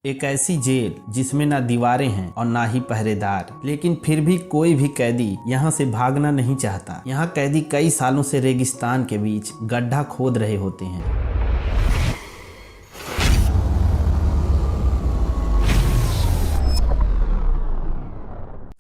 एक ऐसी जेल जिसमें ना दीवारें हैं और ना ही पहरेदार, लेकिन फिर भी कोई भी कैदी यहाँ से भागना नहीं चाहता। यहाँ कैदी कई सालों से रेगिस्तान के बीच गड्ढा खोद रहे होते हैं।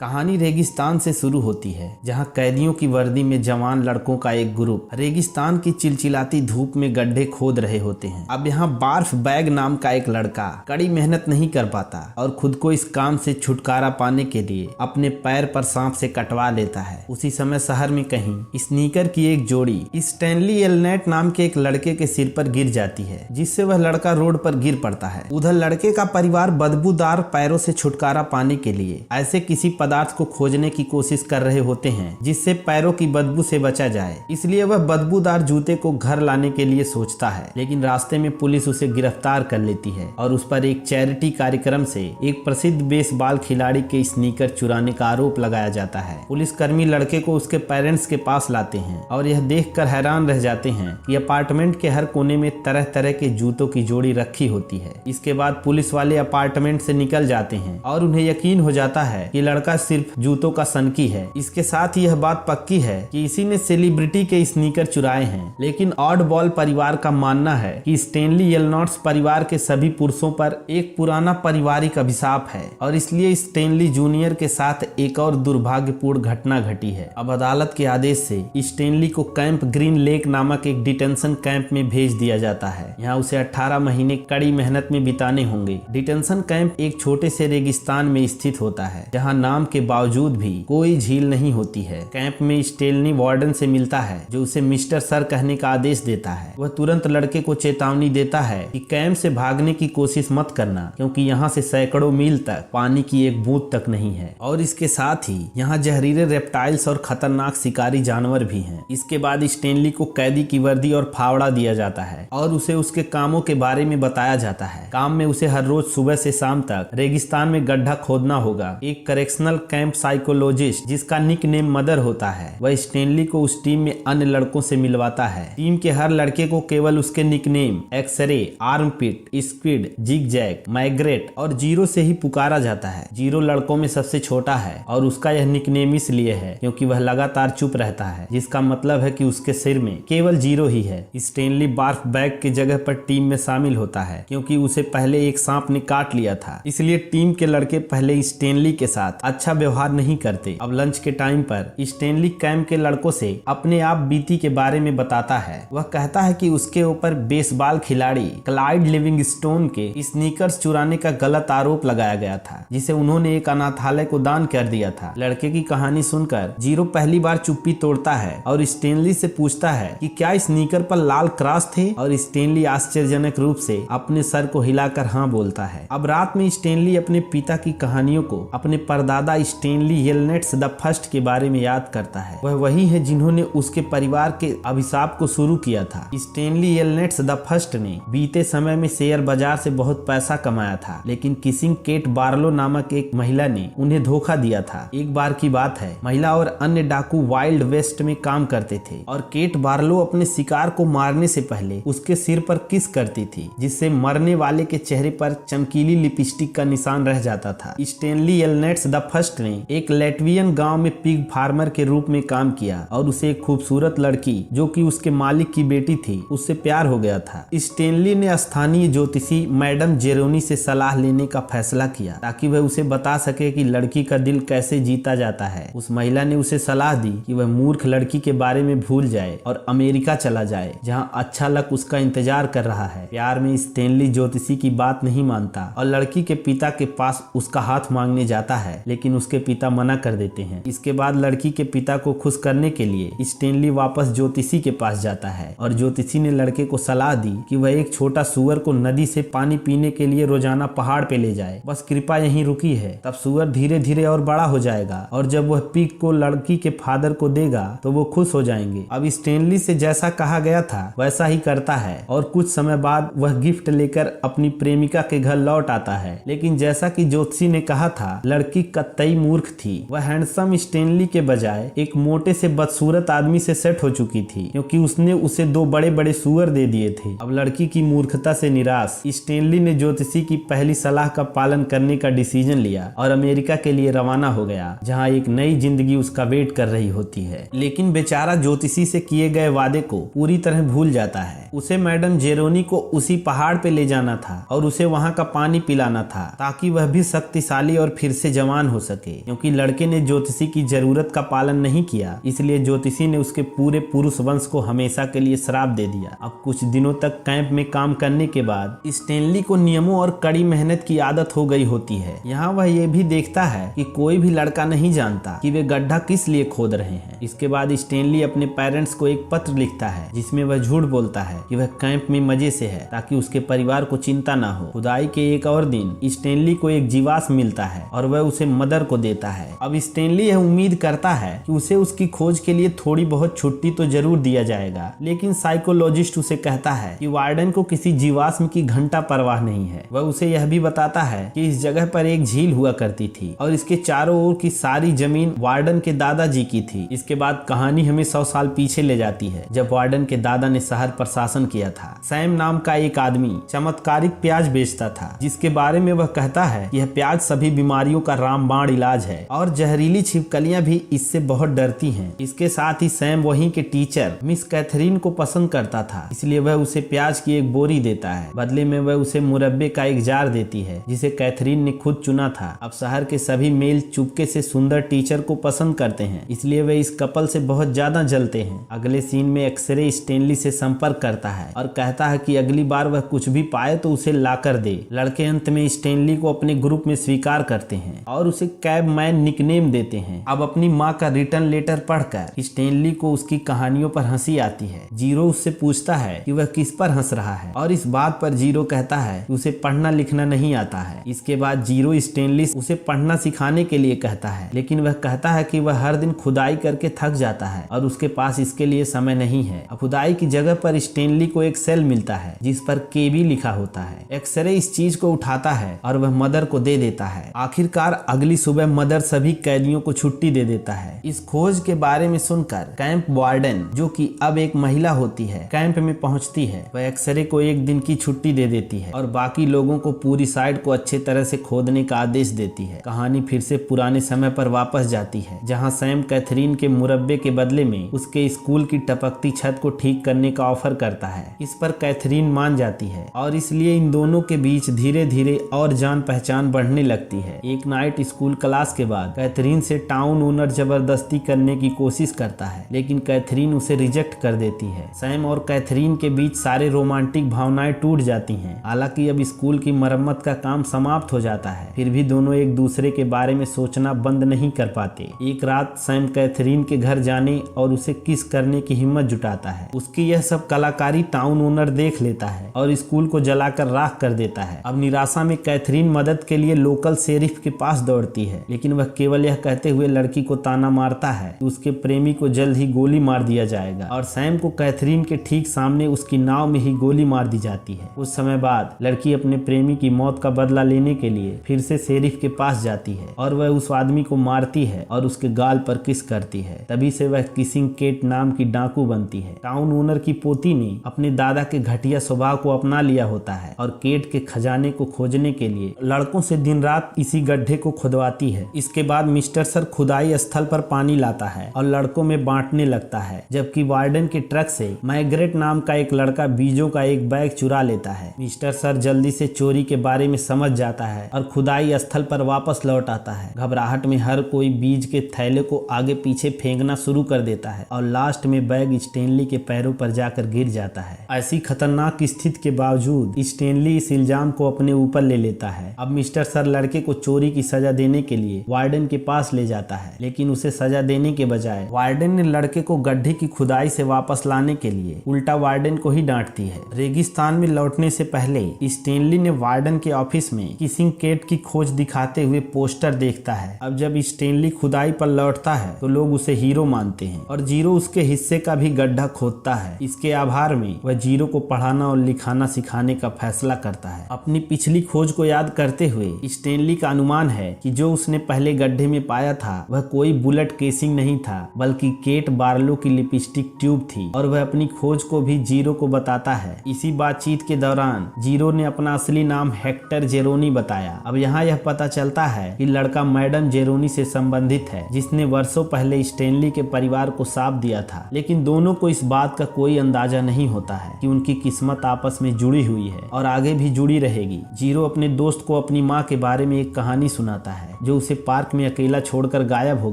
कहानी रेगिस्तान से शुरू होती है, जहां कैदियों की वर्दी में जवान लड़कों का एक ग्रुप रेगिस्तान की चिलचिलाती धूप में गड्ढे खोद रहे होते हैं। अब यहाँ बार्फ बैग नाम का एक लड़का कड़ी मेहनत नहीं कर पाता और खुद को इस काम से छुटकारा पाने के लिए अपने पैर पर सांप से कटवा लेता है। उसी समय शहर में कहीं स्नीकर की एक जोड़ी स्टैनली एलनेट नाम के एक लड़के के सिर पर गिर जाती है, जिससे वह लड़का रोड पर गिर पड़ता है। उधर लड़के का परिवार बदबूदार पैरों से छुटकारा पाने के लिए ऐसे किसी पदार्थ को खोजने की कोशिश कर रहे होते हैं जिससे पैरों की बदबू से बचा जाए। इसलिए वह बदबूदार जूते को घर लाने के लिए सोचता है, लेकिन रास्ते में पुलिस उसे गिरफ्तार कर लेती है और उस पर एक चैरिटी कार्यक्रम से एक प्रसिद्ध बेसबॉल खिलाड़ी के स्नीकर चुराने का आरोप लगाया जाता है। पुलिसकर्मी लड़के को उसके पेरेंट्स के पास लाते हैं और यह देखकर हैरान रह जाते हैं कि अपार्टमेंट के हर कोने में तरह तरह के जूतों की जोड़ी रखी होती है। इसके बाद पुलिस वाले अपार्टमेंट से निकल जाते हैं और उन्हें यकीन हो जाता है कि लड़का सिर्फ जूतों का सनकी है। इसके साथ ही यह बात पक्की है कि इसी ने सेलिब्रिटी के स्नीकर चुराए हैं। लेकिन ऑड बॉल परिवार का मानना है कि स्टैनली एलनॉट्स परिवार के सभी पुरुषों पर एक पुराना पारिवारिक अभिशाप है और इसलिए स्टैनली जूनियर के साथ एक और दुर्भाग्यपूर्ण घटना घटी है। अब अदालत के आदेश से स्टैनली को कैंप ग्रीन लेक नामक एक डिटेंशन कैंप में भेज दिया जाता है। यहाँ उसे 18 महीने कड़ी मेहनत में बिताने होंगे। डिटेंशन कैंप एक छोटे से रेगिस्तान में स्थित होता है, जहाँ नाम के बावजूद भी कोई झील नहीं होती है। कैंप में स्टैनली वार्डन से मिलता है, जो उसे मिस्टर सर कहने का आदेश देता है। वह तुरंत लड़के को चेतावनी देता है कि कैंप से भागने की कोशिश मत करना, क्योंकि यहाँ से सैकड़ों मील तक पानी की एक बूंद तक नहीं है और इसके साथ ही यहाँ जहरीले रेप्टाइल्स और खतरनाक शिकारी जानवर भी हैं। इसके बाद स्टैनली को कैदी की वर्दी और फावड़ा दिया जाता है और उसे उसके कामों के बारे में बताया जाता है। काम में उसे हर रोज सुबह से शाम तक रेगिस्तान में गड्ढा खोदना होगा। एक करेक्शनल कैंप साइकोलॉजिस्ट, जिसका निक नेम मदर होता है, वह स्टैनली को उस टीम में अन्य लड़कों से मिलवाता है। टीम के हर लड़के को केवल उसके nick name x ray, armpit, squid, zigzag, migrate और जीरो से ही पुकारा जाता है। जीरो लड़कों में सबसे छोटा है और उसका यह निक नेम इसलिए है क्योंकि वह लगातार चुप रहता है, जिसका मतलब है कि उसके सिर में केवल जीरो ही है। स्टैनली बार्फ बैग की जगह पर टीम में शामिल होता है क्योंकि उसे पहले एक सांप ने काट लिया था। इसलिए टीम के लड़के पहले स्टैनली के साथ अच्छा व्यवहार नहीं करते। अब लंच के टाइम पर स्टैनली कैंप के लड़कों से अपने आप बीती के बारे में बताता है। वह कहता है कि उसके ऊपर बेसबॉल खिलाड़ी क्लाइड लिविंगस्टोन के स्नीकर्स चुराने का गलत आरोप लगाया गया था, जिसे उन्होंने एक अनाथालय को दान कर दिया था। लड़के की कहानी सुनकर जीरो पहली बार चुप्पी तोड़ता है और स्टैनली से पूछता है कि क्या स्नीकर पर लाल क्रॉस थे, और स्टैनली आश्चर्यजनक रूप से अपने सर को हिलाकर हाँ बोलता है। अब रात में स्टैनली अपने पिता की कहानियों को अपने परदादा स्टैनली एलनेट्स द फर्स्ट के बारे में याद करता है। वह वही है जिन्होंने उसके परिवार के अभिशाप को शुरू किया था। स्टैनली एलनेट्स द फर्स्ट ने बीते समय में शेयर बाजार से बहुत पैसा कमाया था, लेकिन किसिंग केट बार्लो नामक एक महिला ने उन्हें धोखा दिया था। एक बार की बात है, महिला और अन्य डाकू वाइल्ड वेस्ट में काम करते थे और केट बार्लो अपने शिकार को मारने से पहले उसके सिर पर किस करती थी, जिससे मरने वाले के चेहरे पर चमकीली लिपस्टिक का निशान रह जाता था। स्टैनली एलनेट्स द फर्स्ट ने एक लेटवियन गांव में पिग फार्मर के रूप में काम किया और उसे एक खूबसूरत लड़की, जो कि उसके मालिक की बेटी थी, उससे प्यार हो गया था। स्टैनली ने स्थानीय ज्योतिषी मैडम जेरोनी से सलाह लेने का फैसला किया ताकि वह उसे बता सके कि लड़की का दिल कैसे जीता जाता है। उस महिला ने उसे सलाह दी कि वह मूर्ख लड़की के बारे में भूल जाए और अमेरिका चला जाए, जहाँ अच्छा लक उसका इंतजार कर रहा है। प्यार में स्टैनली ज्योतिषी की बात नहीं मानता और लड़की के पिता के पास उसका हाथ मांगने जाता है, लेकिन उसके पिता मना कर देते हैं। इसके बाद लड़की के पिता को खुश करने के लिए स्टैनली वापस ज्योतिषी के पास जाता है और ज्योतिषी ने लड़के को सलाह दी कि वह एक छोटा सूअर को नदी से पानी पीने के लिए रोजाना पहाड़ पे ले जाए। बस कृपा यहीं रुकी है, तब सूअर धीरे धीरे और बड़ा हो जाएगा और जब वह पिग को लड़की के फादर को देगा तो वो खुश हो जाएंगे। अब स्टैनली से जैसा कहा गया था वैसा ही करता है और कुछ समय बाद वह गिफ्ट लेकर अपनी प्रेमिका के घर लौट आता है। लेकिन जैसा कि ज्योतिषी ने कहा था, लड़की कतई मूर्ख थी। वह हैंडसम स्टेनली के बजाय एक मोटे से बदसूरत आदमी से सेट हो चुकी थी, क्योंकि उसने उसे 2 बड़े बड़े सुअर दे दिए थे। अब लड़की की मूर्खता से निराश स्टेनली ने ज्योतिषी की पहली सलाह का पालन करने का डिसीजन लिया और अमेरिका के लिए रवाना हो गया, जहाँ एक नई जिंदगी उसका वेट कर रही होती है। लेकिन बेचारा ज्योतिषी से किए गए वादे को पूरी तरह भूल जाता है। उसे मैडम जेरोनी को उसी पहाड़ पे ले जाना था और उसे वहाँ का पानी पिलाना था, ताकि वह भी शक्तिशाली और फिर से जवान हो सके। क्योंकि लड़के ने ज्योतिषी की जरूरत का पालन नहीं किया, इसलिए ज्योतिषी ने उसके पूरे पुरुष वंश को हमेशा के लिए श्राप दे दिया। अब कुछ दिनों तक कैंप में काम करने के बाद स्टेनली को नियमों और कड़ी मेहनत की आदत हो गई होती है। यहाँ वह ये भी देखता है कि कोई भी लड़का नहीं जानता कि वे गड्ढा किस लिए खोद रहे हैं। इसके बाद स्टेनली अपने पेरेंट्स को एक पत्र लिखता है, जिसमें वह झूठ बोलता है कि वह कैंप में मजे से है, ताकि उसके परिवार को चिंता ना हो। खुदाई के एक और दिन स्टेनली को एक जीवाश्म मिलता है और वह उसे मदर को देता है। अब स्टेनली यह उम्मीद करता है कि उसे उसकी खोज के लिए थोड़ी बहुत छुट्टी तो जरूर दिया जाएगा, लेकिन साइकोलॉजिस्ट उसे कहता है कि वार्डन को किसी जीवाश्म की घंटा परवाह नहीं है। वह उसे यह भी बताता है कि इस जगह पर एक झील हुआ करती थी और इसके चारों ओर की सारी जमीन वार्डन के दादाजी की थी। इसके बाद कहानी हमें 100 साल पीछे ले जाती है, जब वार्डन के दादा ने शहर पर शासन किया था। सैम नाम का एक आदमी चमत्कारिक प्याज बेचता था, जिसके बारे में वह कहता है यह प्याज सभी बीमारियों का रामबाण इलाज है और जहरीली छिपकलियां भी इससे बहुत डरती हैं। इसके साथ ही सैम वहीं के टीचर मिस कैथरीन को पसंद करता था, इसलिए वह उसे प्याज की एक बोरी देता है। बदले में वह उसे मुरब्बे का एक जार देती है, जिसे कैथरीन ने खुद चुना था। अब शहर के सभी मेल चुपके से सुंदर टीचर को पसंद करते हैं, इसलिए वे इस कपल से बहुत ज्यादा जलते हैं। अगले सीन में एक्सरे स्टेनली से संपर्क करता है और कहता है कि अगली बार वह कुछ भी पाए तो उसे लाकर दे। लड़के अंत में स्टेनली को अपने ग्रुप में स्वीकार करते हैं और उसे कैब मैन निकनेम देते हैं। अब अपनी माँ का रिटर्न लेटर पढ़कर स्टेनली को उसकी कहानियों पर हंसी आती है। जीरो उससे पूछता है कि वह किस पर हंस रहा है और इस बात पर जीरो कहता है कि उसे पढ़ना लिखना नहीं आता है। इसके बाद जीरो स्टेनली उसे पढ़ना सिखाने के लिए कहता है, लेकिन वह कहता है कि वह हर दिन खुदाई करके थक जाता है और उसके पास इसके लिए समय नहीं है। अब खुदाई की जगह पर स्टेनली को एक सेल मिलता है जिस पर केबी लिखा होता है। एक्सरे इस चीज को उठाता है और वह मदर को दे देता है। आखिरकार अगली सुबह मदर सभी कैदियों को छुट्टी दे देता है। इस खोज के बारे में सुनकर कैंप वार्डन, जो कि अब एक महिला होती है, कैंप में पहुंचती है। वह एक्सरे को एक दिन की छुट्टी दे देती है और बाकी लोगों को पूरी साइड को अच्छे तरह से खोदने का आदेश देती है। कहानी फिर से पुराने समय पर वापस जाती है, जहाँ सैम कैथरीन के मुरब्बे के बदले में उसके स्कूल की टपकती छत को ठीक करने का ऑफर करता है। इस पर कैथरीन मान जाती है और इसलिए इन दोनों के बीच धीरे धीरे और जान पहचान बढ़ने लगती है। एक नाइट स्कूल क्लास के बाद कैथरीन से टाउन ओनर जबरदस्ती करने की कोशिश करता है, लेकिन कैथरीन उसे रिजेक्ट कर देती है। सैम और कैथरीन के बीच सारे रोमांटिक भावनाएं टूट जाती हैं। हालांकि अब स्कूल की मरम्मत का काम समाप्त हो जाता है, फिर भी दोनों एक दूसरे के बारे में सोचना बंद नहीं कर पाते। एक रात सैम कैथरीन के घर जाने और उसे किस करने की हिम्मत जुटाता है। उसकी यह सब कलाकारी टाउन ओनर देख लेता है और स्कूल को जलाकर राख कर देता है। अब निराशा में कैथरीन मदद के लिए लोकल शेरिफ के पास दौड़ती है, लेकिन वह केवल यह कहते हुए लड़की को ताना मारता है कि उसके प्रेमी को जल्द ही गोली मार दिया जाएगा और सैम को कैथरीन के ठीक सामने उसकी नाव में ही गोली मार दी जाती है। कुछ समय बाद लड़की अपने प्रेमी की मौत का बदला लेने के लिए फिर से शेरिफ के पास जाती है और वह उस आदमी को मारती है और उसके गाल पर किस करती है। तभी से वह किसिंग केट नाम की डाकू बनती है। टाउन ओनर की पोती ने अपने दादा के घटिया स्वभाव को अपना लिया होता है और केट के खजाने को खोजने के लिए लड़कों से दिन रात इसी गड्ढे को खुदवाती है। इसके बाद मिस्टर सर खुदाई स्थल पर पानी लाता है और लड़कों में बांटने लगता है, जबकि वार्डन के ट्रक से मैग्रेट नाम का एक लड़का बीजों का एक बैग चुरा लेता है। मिस्टर सर जल्दी से चोरी के बारे में समझ जाता है और खुदाई स्थल पर वापस लौट आता है। घबराहट में हर कोई बीज के थैले को आगे पीछे फेंकना शुरू कर देता है और लास्ट में बैग स्टेनली के पैरों पर जाकर गिर जाता है। ऐसी खतरनाक स्थिति के बावजूद स्टेनली इस इल्जाम को अपने ऊपर ले लेता है। अब मिस्टर सर लड़के को चोरी की सजा देने के लिए वार्डन के पास ले जाता है, लेकिन उसे सजा देने के बजाय वार्डन ने लड़के को गड्ढे की खुदाई से वापस लाने के लिए उल्टा वार्डन को ही डांटती है। रेगिस्तान में लौटने से पहले स्टेनली ने वार्डन के ऑफिस में किसिंग केट की खोज दिखाते हुए पोस्टर देखता है। अब जब स्टेनली खुदाई पर लौटता है तो लोग उसे हीरो मानते हैं और जीरो उसके हिस्से का भी गड्ढा खोदता है। इसके आभार में वह जीरो को पढ़ाना और लिखाना सिखाने का फैसला करता है। अपनी पिछली खोज को याद करते हुए स्टेनली का अनुमान है कि जो जो उसने पहले गड्ढे में पाया था वह कोई बुलेट केसिंग नहीं था बल्कि केट बार्लो की लिपस्टिक ट्यूब थी और वह अपनी खोज को भी जीरो को बताता है। इसी बातचीत के दौरान जीरो ने अपना असली नाम हेक्टर जेरोनी बताया। अब यहाँ यह पता चलता है कि लड़का मैडम जेरोनी से संबंधित है जिसने वर्षों पहले स्टेनली के परिवार को साथ दिया था, लेकिन दोनों को इस बात का कोई अंदाजा नहीं होता है कि उनकी किस्मत आपस में जुड़ी हुई है और आगे भी जुड़ी रहेगी। जीरो अपने दोस्त को अपनी माँ के बारे में एक कहानी सुनाता है जो उसे पार्क में अकेला छोड़कर गायब हो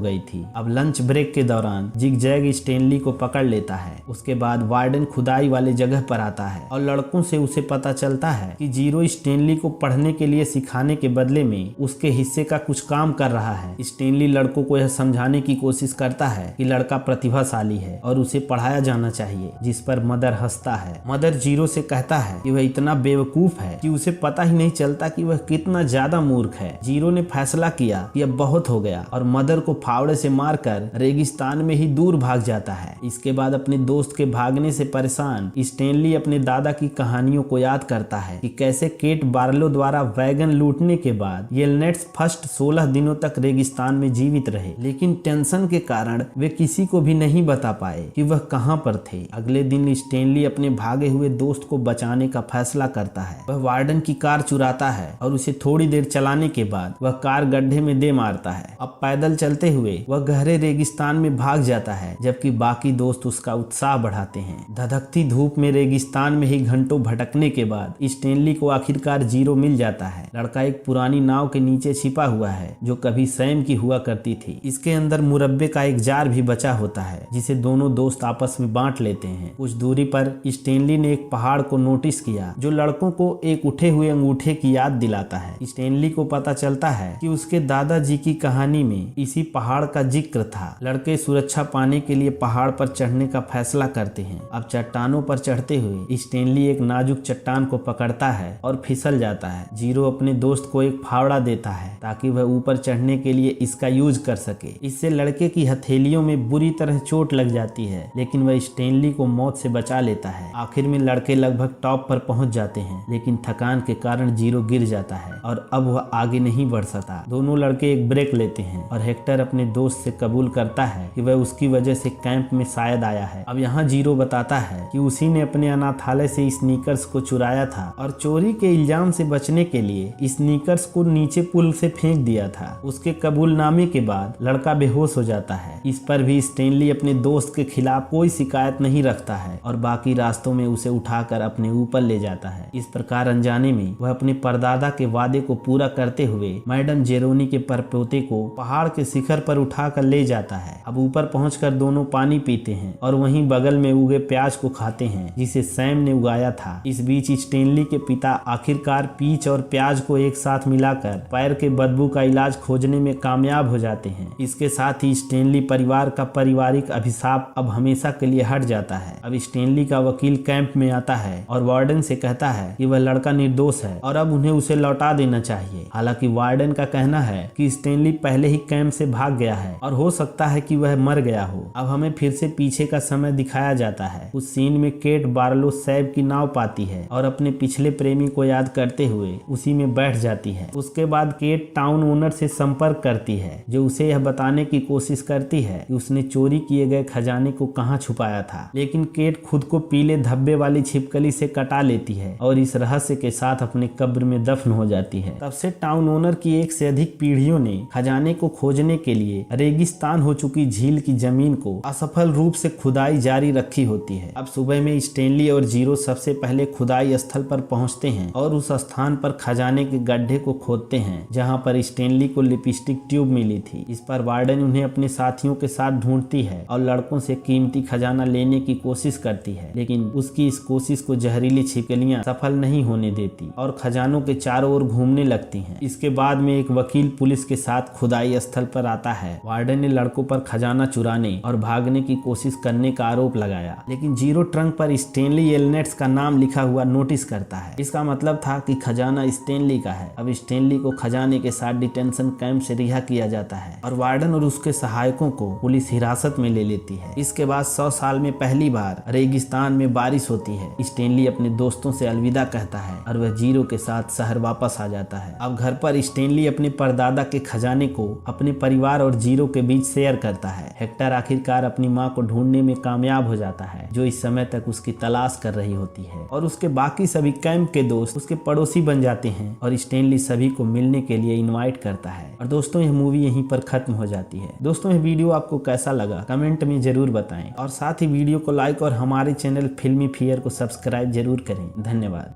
गई थी। अब लंच ब्रेक के दौरान जिग-जैग स्टेनली को पकड़ लेता है। उसके बाद वार्डन खुदाई वाले जगह पर आता है और लड़कों से उसे पता चलता है कि जीरो स्टेनली को पढ़ने के लिए सिखाने के बदले में उसके हिस्से का कुछ काम कर रहा है। स्टेनली लड़कों को यह समझाने की कोशिश करता है कि लड़का प्रतिभाशाली है और उसे पढ़ाया जाना चाहिए, जिस पर मदर हंसता है। मदर जीरो से कहता है कि वह इतना बेवकूफ है कि उसे पता ही नहीं चलता कि वह कितना ज्यादा मूर्ख है। जीरो ने फैसला किया कि अब बहुत हो गया और मदर को फावड़े से मारकर रेगिस्तान में ही दूर भाग जाता है। इसके बाद अपने दोस्त के भागने से परेशान स्टेनली अपने दादा की कहानियों को याद करता है कि कैसे केट बार्लो द्वारा वैगन लूटने के बाद येलनेट्स फर्स्ट 16 दिनों तक रेगिस्तान में जीवित रहे, लेकिन टेंशन के कारण वे किसी को भी नहीं बता पाए कि वह कहां पर थे। अगले दिन स्टेनली अपने भागे हुए दोस्त को बचाने का फैसला करता है। वह वार्डन की कार चुराता है और उसे थोड़ी देर चलाने के बाद वह कार गड्ढे में दे मारता है। अब पैदल चलते हुए वह गहरे रेगिस्तान में भाग जाता है, जबकि बाकी दोस्त उसका उत्साह बढ़ाते हैं। धधकती धूप में रेगिस्तान में ही घंटों भटकने के बाद स्टेनली को आखिरकार जीरो मिल जाता है। लड़का एक पुरानी नाव के नीचे छिपा हुआ है जो कभी सैम की हुआ करती थी। इसके अंदर मुरब्बे का एक जार भी बचा होता है जिसे दोनों दोस्त आपस में बांट लेते हैं। कुछ दूरी पर स्टेनली ने एक पहाड़ को नोटिस किया जो लड़कों को एक उठे हुए अंगूठे की याद दिलाता है। स्टेनली को पता चलता है कि उसके दादाजी की कहानी में इसी पहाड़ का जिक्र था। लड़के सुरक्षा पाने के लिए पहाड़ पर चढ़ने का फैसला करते हैं। अब चट्टानों पर चढ़ते हुए स्टेनली एक नाजुक चट्टान को पकड़ता है और फिसल जाता है। जीरो अपने दोस्त को एक फावड़ा देता है ताकि वह ऊपर चढ़ने के लिए इसका यूज कर सके। इससे लड़के की हथेलियों में बुरी तरह चोट लग जाती है, लेकिन वह स्टेनली को मौत से बचा लेता है। आखिर में लड़के लगभग टॉप पर पहुंच जाते हैं, लेकिन थकान के कारण जीरो गिर जाता है और अब वह आगे नहीं बढ़ सकता। दोनों लड़के एक ब्रेक लेते हैं और हेक्टर अपने दोस्त से कबूल करता है कि वह उसकी वजह से कैंप में शायद आया है। अब यहाँ जीरो बताता है कि उसी ने अपने अनाथालय से स्नीकर्स को चुराया था और चोरी के इल्जाम से बचने के लिए स्नीकर्स को नीचे पुल से फेंक दिया था। उसके कबूलनामे के बाद लड़का बेहोश हो जाता है। इस पर भी स्टेनली अपने दोस्त के खिलाफ कोई शिकायत नहीं रखता है और बाकी रास्तों में उसे उठाकर अपने ऊपर ले जाता है। इस प्रकार अनजाने में वह अपने परदादा के वादे को पूरा करते हुए मैडम जेरोनी के परपोते को पहाड़ के शिखर पर उठाकर ले जाता है। अब ऊपर पहुंचकर दोनों पानी पीते हैं और वहीं बगल में उगे प्याज को खाते हैं जिसे सैम ने उगाया था। इस बीच स्टेनली के पिता आखिरकार पीच और प्याज को एक साथ मिलाकर पैर के बदबू का इलाज खोजने में कामयाब हो जाते हैं। इसके साथ ही स्टेनली परिवार का पारिवारिक अभिशाप अब हमेशा के लिए हट जाता है। अब स्टेनली का वकील कैंप में आता है और वार्डन से कहता है कि वह लड़का निर्दोष है और अब उन्हें उसे लौटा देना चाहिए। हालांकि वार्डन का कहना है कि स्टेनली पहले ही कैंप से भाग गया है और हो सकता है कि वह मर गया हो। अब हमें फिर से पीछे का समय दिखाया जाता है। उस सीन में केट बार्लो सैब की नाव पाती है और अपने पिछले प्रेमी को याद करते हुए उसी में बैठ जाती है। उसके बाद केट टाउन ओनर से संपर्क करती है जो उसे यह बताने की कोशिश करती है कि उसने चोरी किए गए खजाने को कहां छुपाया था, लेकिन केट खुद को पीले धब्बे वाली छिपकली से कटा लेती है और इस रहस्य के साथ अपने कब्र में दफन हो जाती है। तब से टाउन ओनर की एक से अधिक पीढ़ियों ने खजाने को खोजने के लिए रेगिस्तान हो चुकी झील की जमीन को असफल रूप से खुदाई जारी रखी होती है। अब सुबह में स्टेनली और जीरो सबसे पहले खुदाई स्थल पर पहुंचते हैं और उस स्थान पर खजाने के गड्ढे को खोदते हैं जहां पर स्टेनली को लिपस्टिक ट्यूब मिली थी। इस पर वार्डन उन्हें अपने साथियों के साथ ढूंढती है और लड़कों से कीमती खजाना लेने की कोशिश करती है, लेकिन उसकी इस कोशिश को जहरीली छिपकलियां सफल नहीं होने देती और खजानों के चारों ओर घूमने लगती हैं। इसके बाद में एक वकील पुलिस के साथ खुदाई स्थल पर आता है। वार्डन ने लड़कों पर खजाना चुराने और भागने की कोशिश करने का आरोप लगाया, लेकिन जीरो ट्रंक पर स्टेनली येलनेट्स का नाम लिखा हुआ नोटिस करता है। इसका मतलब था कि खजाना स्टेनली का है। अब स्टेनली को खजाने के साथ डिटेंशन कैंप से रिहा किया जाता है और वार्डन और उसके सहायकों को पुलिस हिरासत में ले लेती है। इसके बाद 100 साल में पहली बार रेगिस्तान में बारिश होती है। स्टेनली अपने दोस्तों से अलविदा कहता है और वह जीरो के साथ शहर वापस आ जाता है। अब घर पर स्टेनली अपने परदादा के खजाने को अपने परिवार और जीरो के बीच शेयर करता है। हेक्टर आखिरकार अपनी माँ को ढूंढने में कामयाब हो जाता है, जो इस समय तक उसकी तलाश कर रही होती है, और उसके बाकी सभी कैंप के दोस्त उसके पड़ोसी बन जाते हैं और स्टैनली सभी को मिलने के लिए इनवाइट करता है। और दोस्तों, यह मूवी यहीं पर खत्म हो जाती है। दोस्तों, यह वीडियो आपको कैसा लगा कमेंट में जरूर बताएं, और साथ ही वीडियो को लाइक और हमारे चैनल फिल्मी फियर को सब्सक्राइब जरूर करें। धन्यवाद।